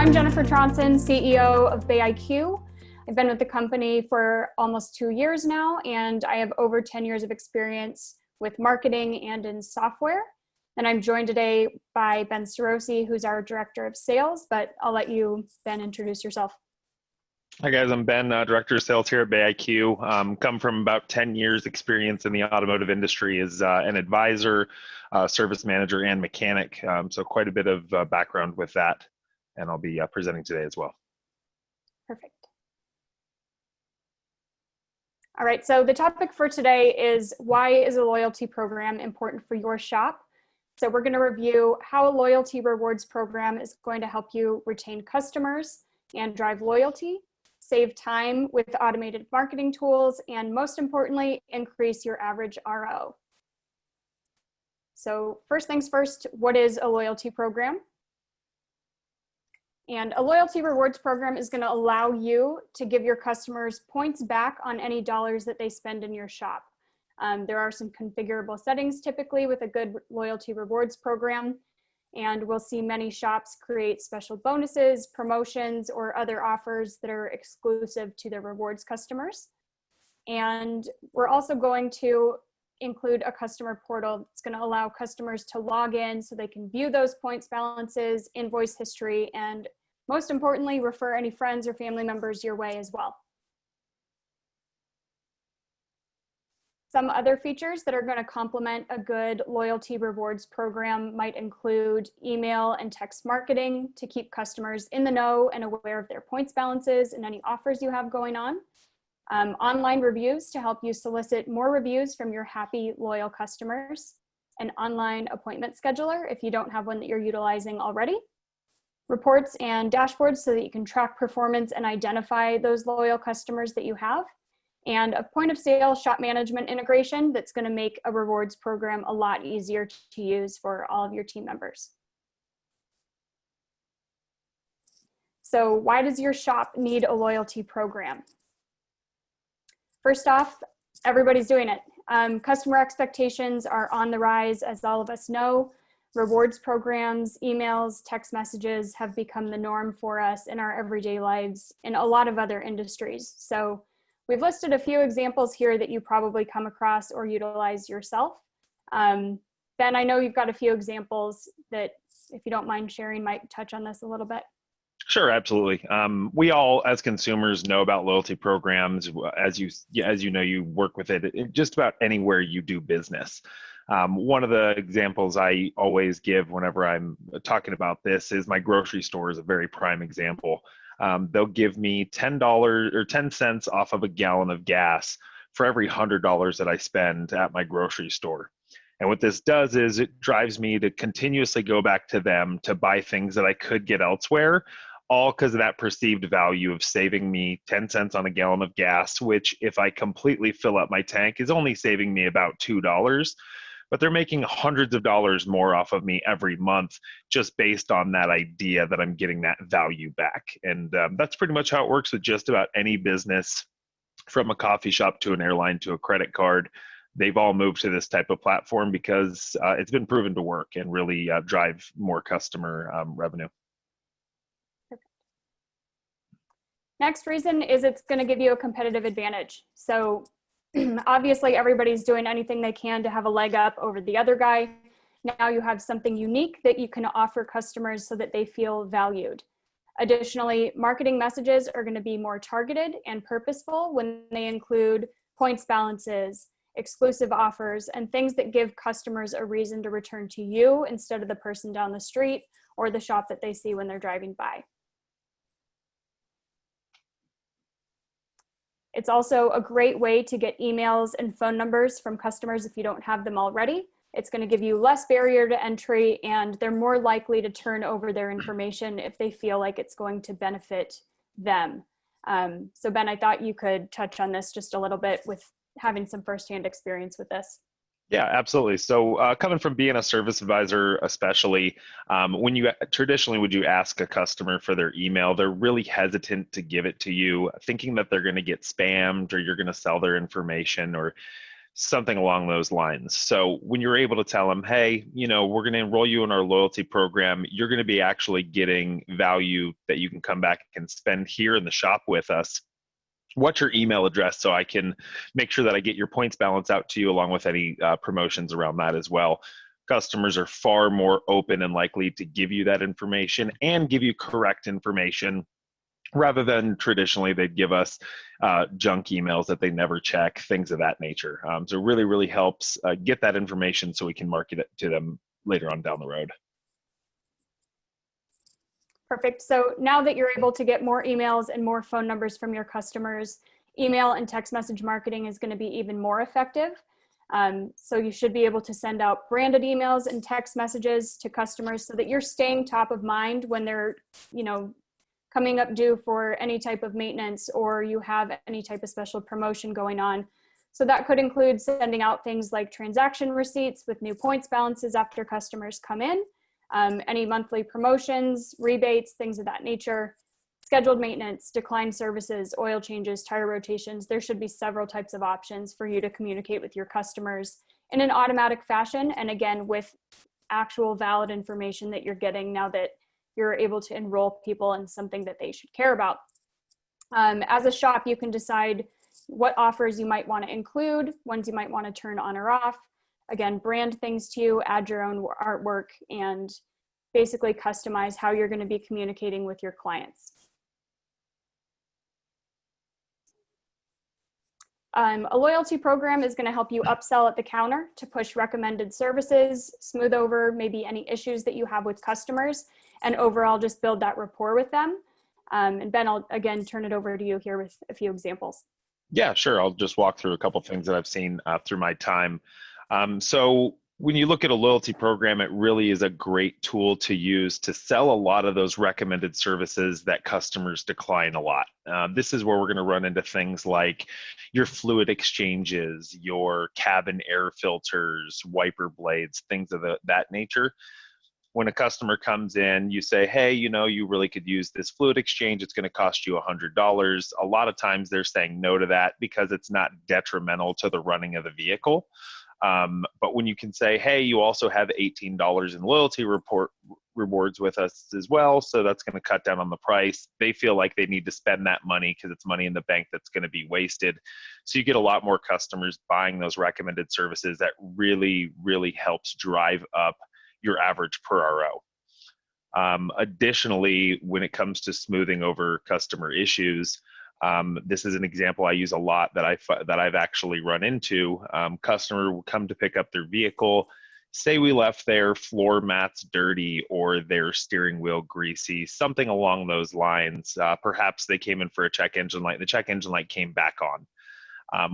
I'm Jennifer Tronson, CEO of BayIQ. I've been with the company for almost 2 years now, and I have over 10 years of experience with marketing and in software. And I'm joined today by Ben Sorosi, who's our Director of Sales, but I'll let you, Ben, introduce yourself. Hi guys, I'm Ben, Director of Sales here at BayIQ. Come from about 10 years experience in the automotive industry as an advisor, service manager, and mechanic. So quite a bit of background with that, and I'll be presenting today as well. Perfect. All right, so the topic for today is why is a loyalty program important for your shop? So we're going to review how a loyalty rewards program is going to help you retain customers and drive loyalty, save time with automated marketing tools, and most importantly, increase your average RO. So first things first, what is a loyalty program? And a loyalty rewards program is going to allow you to give your customers points back on any dollars that they spend in your shop. There are some configurable settings typically with a good loyalty rewards program, and we'll see many shops create special bonuses, promotions, or other offers that are exclusive to their rewards customers. And we're also going to include a customer portal that's going to allow customers to log in so they can view those points balances, invoice history, and most importantly, refer any friends or family members your way as well. Some other features that are going to complement a good loyalty rewards program might include email and text marketing to keep customers in the know and aware of their points balances and any offers you have going on. Online reviews to help you solicit more reviews from your happy, loyal customers. An online appointment scheduler if you don't have one that you're utilizing already. Reports and dashboards so that you can track performance and identify those loyal customers that you have. And a point of sale shop management integration that's going to make a rewards program a lot easier to use for all of your team members. So why does your shop need a loyalty program? First off, everybody's doing it. Customer expectations are on the rise, as all of us know. Rewards programs, emails, text messages have become the norm for us in our everyday lives in a lot of other industries. So we've listed a few examples here that you probably come across or utilize yourself. Ben, I know you've got a few examples that, if you don't mind sharing, might touch on this a little bit. Sure, absolutely. We all, as consumers, know about loyalty programs. As you know, you work with it just about anywhere you do business. One of the examples I always give whenever I'm talking about this is my grocery store is a very prime example. They'll give me $10 or 10 cents off of a gallon of gas for every $100 that I spend at my grocery store. And what this does is it drives me to continuously go back to them to buy things that I could get elsewhere, all because of that perceived value of saving me 10 cents on a gallon of gas, which if I completely fill up my tank is only saving me about $2. But they're making hundreds of dollars more off of me every month just based on that idea that I'm getting that value back. And that's pretty much how it works with just about any business, from a coffee shop to an airline to a credit card. They've all moved to this type of platform because it's been proven to work and really drive more customer revenue. Next reason is it's going to give you a competitive advantage. So obviously everybody's doing anything they can to have a leg up over the other guy. Now you have something unique that you can offer customers so that they feel valued. Additionally, marketing messages are going to be more targeted and purposeful when they include points balances, exclusive offers, and things that give customers a reason to return to you instead of the person down the street or the shop that they see when they're driving by. It's also a great way to get emails and phone numbers from customers if you don't have them already. It's going to give you less barrier to entry, and they're more likely to turn over their information if they feel like it's going to benefit them. So Ben, I thought you could touch on this just a little bit with having some firsthand experience with this. Yeah, absolutely. So coming from being a service advisor, especially when you traditionally would you ask a customer for their email, they're really hesitant to give it to you, thinking that they're going to get spammed or you're going to sell their information, or something along those lines. So when you're able to tell them, hey, we're going to enroll you in our loyalty program, you're going to be actually getting value that you can come back and spend here in the shop with us. What's your email address so I can make sure that I get your points balance out to you along with any promotions around that as well. Customers are far more open and likely to give you that information and give you correct information rather than traditionally they'd give us junk emails that they never check, things of that nature. So it really, really helps get that information so we can market it to them later on down the road. Perfect. So now that you're able to get more emails and more phone numbers from your customers, email and text message marketing is going to be even more effective. So you should be able to send out branded emails and text messages to customers so that you're staying top of mind when they're, coming up due for any type of maintenance or you have any type of special promotion going on. So that could include sending out things like transaction receipts with new points balances after customers come in, any monthly promotions, rebates, things of that nature, scheduled maintenance, declined services, oil changes, tire rotations. There should be several types of options for you to communicate with your customers in an automatic fashion. And again, with actual valid information that you're getting now that you're able to enroll people in something that they should care about. As a shop, you can decide what offers you might want to include, ones you might want to turn on or off. Again, brand things to you, add your own artwork, and basically customize how you're going to be communicating with your clients. A loyalty program is going to help you upsell at the counter to push recommended services, smooth over maybe any issues that you have with customers, and overall just build that rapport with them. And Ben, I'll again turn it over to you here with a few examples. Yeah, sure. I'll just walk through a couple of things that I've seen through my time. So when you look at a loyalty program, it really is a great tool to use to sell a lot of those recommended services that customers decline a lot. This is where we're going to run into things like your fluid exchanges, your cabin air filters, wiper blades, things of that nature. When a customer comes in, you say, hey, you really could use this fluid exchange. It's going to cost you $100. A lot of times they're saying no to that because it's not detrimental to the running of the vehicle. But when you can say, hey, you also have $18 in loyalty rewards with us as well, so that's going to cut down on the price, they feel like they need to spend that money because it's money in the bank that's going to be wasted. So you get a lot more customers buying those recommended services. That really, really helps drive up your average per RO. Additionally, when it comes to smoothing over customer issues, this is an example I use a lot that I've actually run into. Customer will come to pick up their vehicle. Say we left their floor mats dirty or their steering wheel greasy, something along those lines. Perhaps they came in for a check engine light. The check engine light came back on.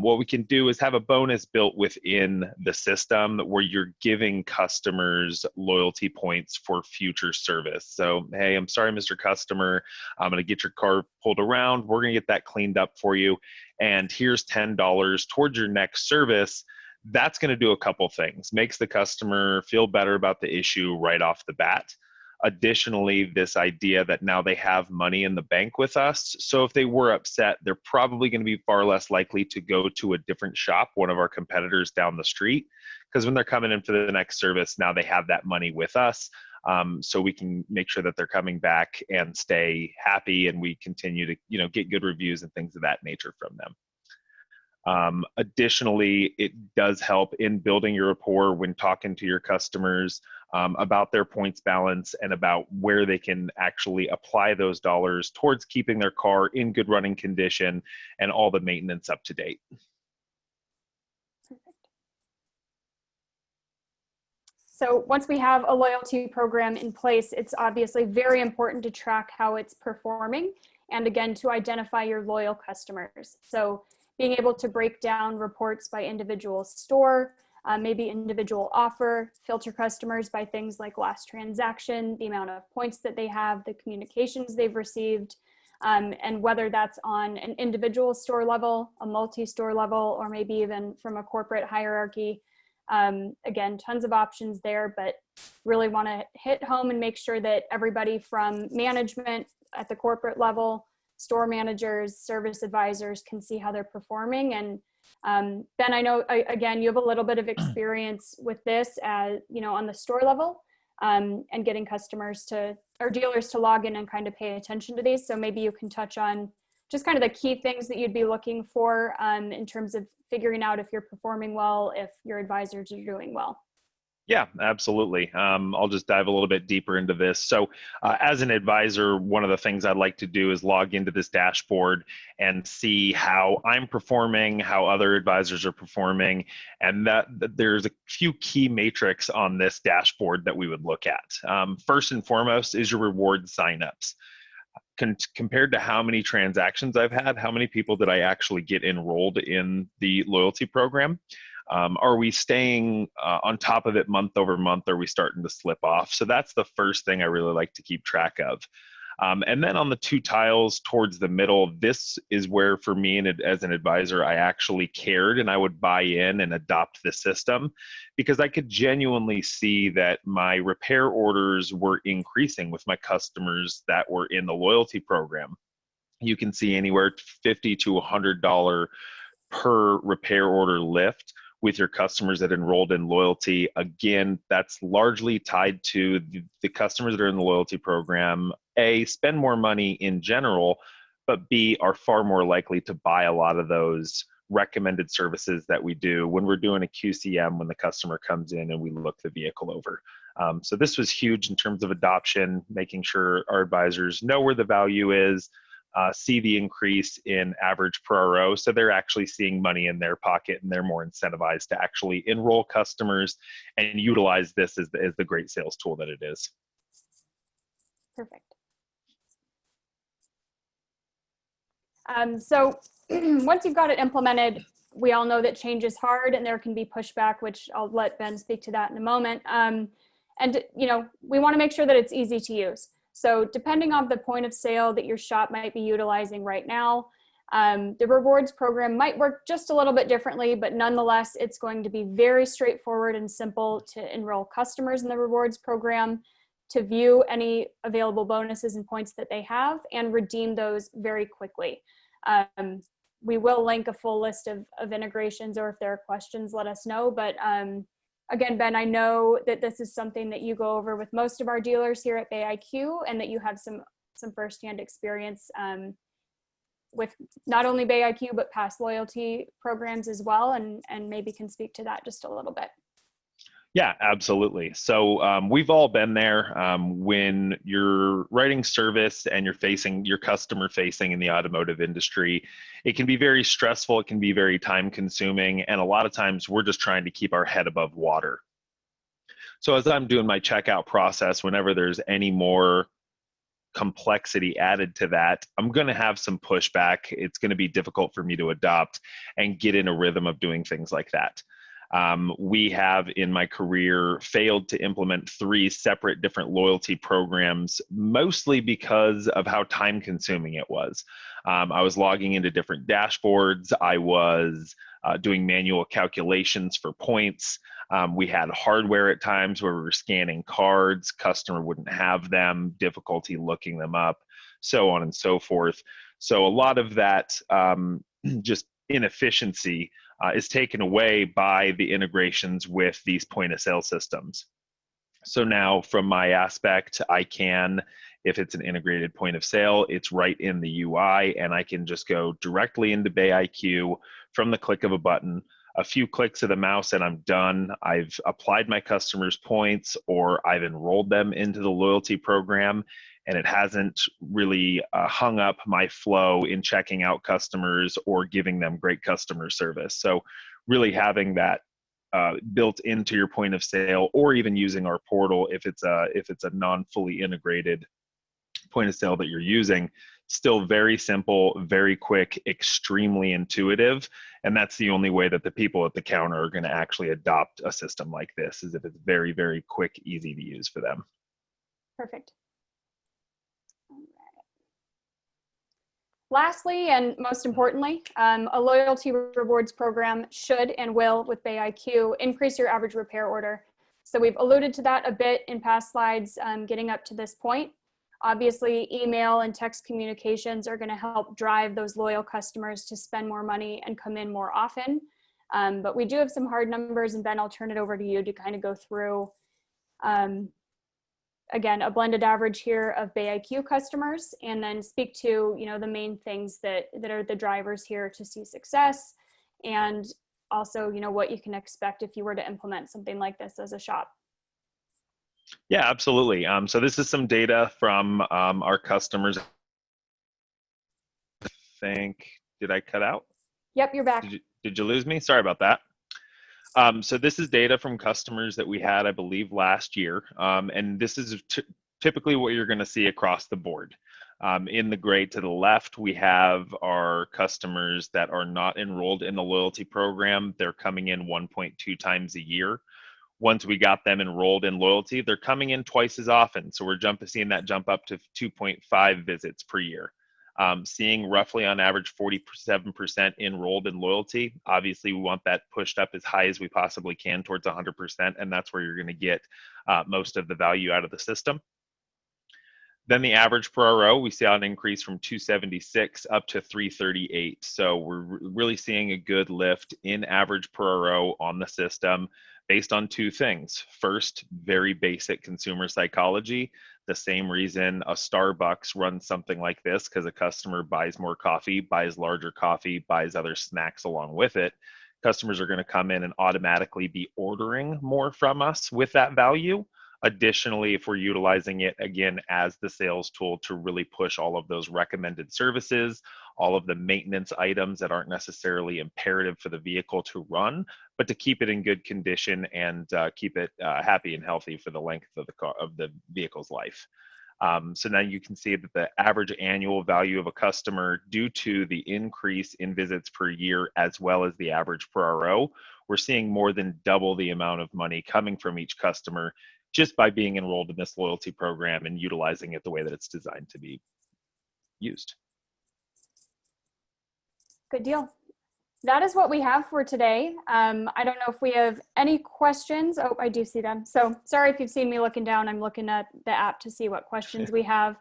What we can do is have a bonus built within the system where you're giving customers loyalty points for future service. So, hey, I'm sorry, Mr. Customer, I'm going to get your car pulled around. We're going to get that cleaned up for you. And here's $10 towards your next service. That's going to do a couple things. Makes the customer feel better about the issue right off the bat. Additionally, this idea that now they have money in the bank with us. So if they were upset, they're probably going to be far less likely to go to a different shop, one of our competitors down the street, because when they're coming in for the next service, now they have that money with us. So we can make sure that they're coming back and stay happy, and we continue to, get good reviews and things of that nature from them. Additionally, it does help in building your rapport when talking to your customers about their points balance and about where they can actually apply those dollars towards keeping their car in good running condition and all the maintenance up to date. Perfect. So once we have a loyalty program in place, it's obviously very important to track how it's performing and again, to identify your loyal customers. So being able to break down reports by individual store, maybe individual offer, filter customers by things like last transaction, the amount of points that they have, the communications they've received, and whether that's on an individual store level, a multi-store level, or maybe even from a corporate hierarchy. Again, tons of options there, but really want to hit home and make sure that everybody from management at the corporate level, store managers, service advisors can see how they're performing and Ben, I know, again, you have a little bit of experience with this as, you know, on the store level, and getting customers to, or dealers to log in and kind of pay attention to these. So maybe you can touch on just kind of the key things that you'd be looking for in terms of figuring out if you're performing well, if your advisors are doing well. Yeah, absolutely. I'll just dive a little bit deeper into this. So as an advisor, one of the things I'd like to do is log into this dashboard and see how I'm performing, how other advisors are performing, and that there's a few key metrics on this dashboard that we would look at. First and foremost is your reward signups. Compared to how many transactions I've had, how many people did I actually get enrolled in the loyalty program? Are we staying on top of it month over month? Are we starting to slip off? So that's the first thing I really like to keep track of. And then on the two tiles towards the middle, this is where for me and as an advisor, I actually cared and I would buy in and adopt the system because I could genuinely see that my repair orders were increasing with my customers that were in the loyalty program. You can see anywhere $50 to $100 per repair order lift with your customers that enrolled in loyalty. Again, that's largely tied to the customers that are in the loyalty program, A, spend more money in general, but B, are far more likely to buy a lot of those recommended services that we do when we're doing a QCM, when the customer comes in and we look the vehicle over. So this was huge in terms of adoption, making sure our advisors know where the value is, see the increase in average per RO. So they're actually seeing money in their pocket and they're more incentivized to actually enroll customers and utilize this as the great sales tool that it is. Perfect. So once you've got it implemented, we all know that change is hard and there can be pushback, which I'll let Ben speak to that in a moment. And you know, we want to make sure that it's easy to use. So depending on the point of sale that your shop might be utilizing right now, the rewards program might work just a little bit differently, but nonetheless, it's going to be very straightforward and simple to enroll customers in the rewards program, to view any available bonuses and points that they have, and redeem those very quickly. We will link a full list of integrations, or if there are questions, let us know. But again, Ben, I know that this is something that you go over with most of our dealers here at BayIQ, and that you have some firsthand experience with not only BayIQ, but past loyalty programs as well, and maybe can speak to that just a little bit. Yeah, absolutely. So we've all been there when you're writing service and you're customer facing in the automotive industry. It can be very stressful. It can be very time consuming. And a lot of times we're just trying to keep our head above water. So as I'm doing my checkout process, whenever there's any more complexity added to that, I'm going to have some pushback. It's going to be difficult for me to adopt and get in a rhythm of doing things like that. We have in my career failed to implement 3 separate different loyalty programs, mostly because of how time consuming it was. I was logging into different dashboards. I was doing manual calculations for points. We had hardware at times where we were scanning cards, customer wouldn't have them, difficulty looking them up, so on and so forth. So a lot of that just inefficiency is taken away by the integrations with these point of sale systems. So now from my aspect, I can, if it's an integrated point of sale, it's right in the UI and I can just go directly into BayIQ from the click of a button, a few clicks of the mouse and I'm done. I've applied my customers' points or I've enrolled them into the loyalty program, and it hasn't really hung up my flow in checking out customers or giving them great customer service. So really having that built into your point of sale, or even using our portal if it's a non-fully integrated point of sale that you're using, still very simple, very quick, extremely intuitive. And that's the only way that the people at the counter are going to actually adopt a system like this, is if it's very, very quick, easy to use for them. Perfect. Lastly, and most importantly, a loyalty rewards program should and will, with BayIQ, increase your average repair order. So we've alluded to that a bit in past slides, getting up to this point. Obviously, email and text communications are going to help drive those loyal customers to spend more money and come in more often. But we do have some hard numbers, and Ben, I'll turn it over to you to kind of go through, again, a blended average here of BayIQ customers, and then speak to, you know, the main things that are the drivers here to see success, and also, you know, what you can expect if you were to implement something like this as a shop. Yeah, absolutely. So this is some data from our customers. I think, did I cut out? Yep, you're back. Did you lose me? Sorry about that. So this is data from customers that we had, I believe, last year. And this is typically what you're going to see across the board. In the gray to the left, we have our customers that are not enrolled in the loyalty program. They're coming in 1.2 times a year. Once we got them enrolled in loyalty, they're coming in twice as often. So we're seeing that jump up to 2.5 visits per year. Seeing roughly on average 47% enrolled in loyalty. Obviously, we want that pushed up as high as we possibly can towards 100%, and that's where you're going to get most of the value out of the system. Then the average per RO, we see an increase from 276 up to 338. So we're really seeing a good lift in average per RO on the system based on two things. First, very basic consumer psychology. The same reason a Starbucks runs something like this, because a customer buys more coffee, buys larger coffee, buys other snacks along with it. Customers are going to come in and automatically be ordering more from us with that value. Additionally, if we're utilizing it again as the sales tool to really push all of those recommended services, all of the maintenance items that aren't necessarily imperative for the vehicle to run, but to keep it in good condition and keep it happy and healthy for the length of the vehicle's life. So now you can see that the average annual value of a customer, due to the increase in visits per year as well as the average per RO, we're seeing more than double the amount of money coming from each customer just by being enrolled in this loyalty program and utilizing it the way that it's designed to be used. Good deal. That is what we have for today. I don't know if we have any questions. Oh, I do see them. So sorry if you've seen me looking down. I'm looking at the app to see what questions we have.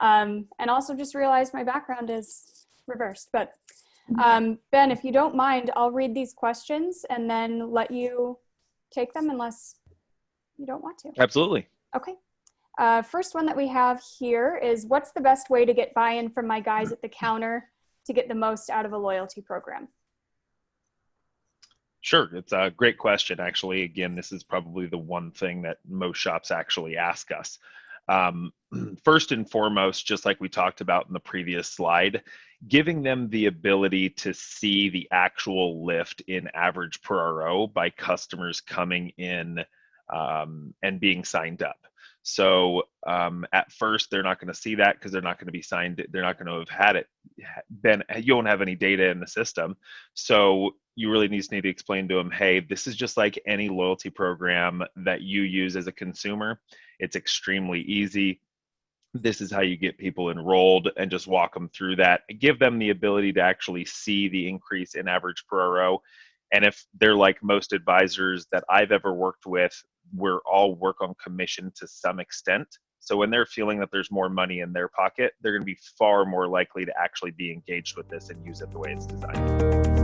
And also just realized my background is reversed. But Ben, if you don't mind, I'll read these questions and then let you take them unless you don't want to. Absolutely. Okay. First one that we have here is, what's the best way to get buy-in from my guys at the counter to get the most out of a loyalty program? Sure. It's a great question. Actually, again, this is probably the one thing that most shops actually ask us. First and foremost, just like we talked about in the previous slide, giving them the ability to see the actual lift in average per RO by customers coming in and being signed up. So at first, they're not going to see that because they're not going to be signed. They're not going to have had it. You won't have any data in the system. So you really need to explain to them, hey, this is just like any loyalty program that you use as a consumer. It's extremely easy. This is how you get people enrolled, and just walk them through that. Give them the ability to actually see the increase in average per RO. And if they're like most advisors that I've ever worked with, we're all work on commission to some extent. So when they're feeling that there's more money in their pocket, they're going to be far more likely to actually be engaged with this and use it the way it's designed.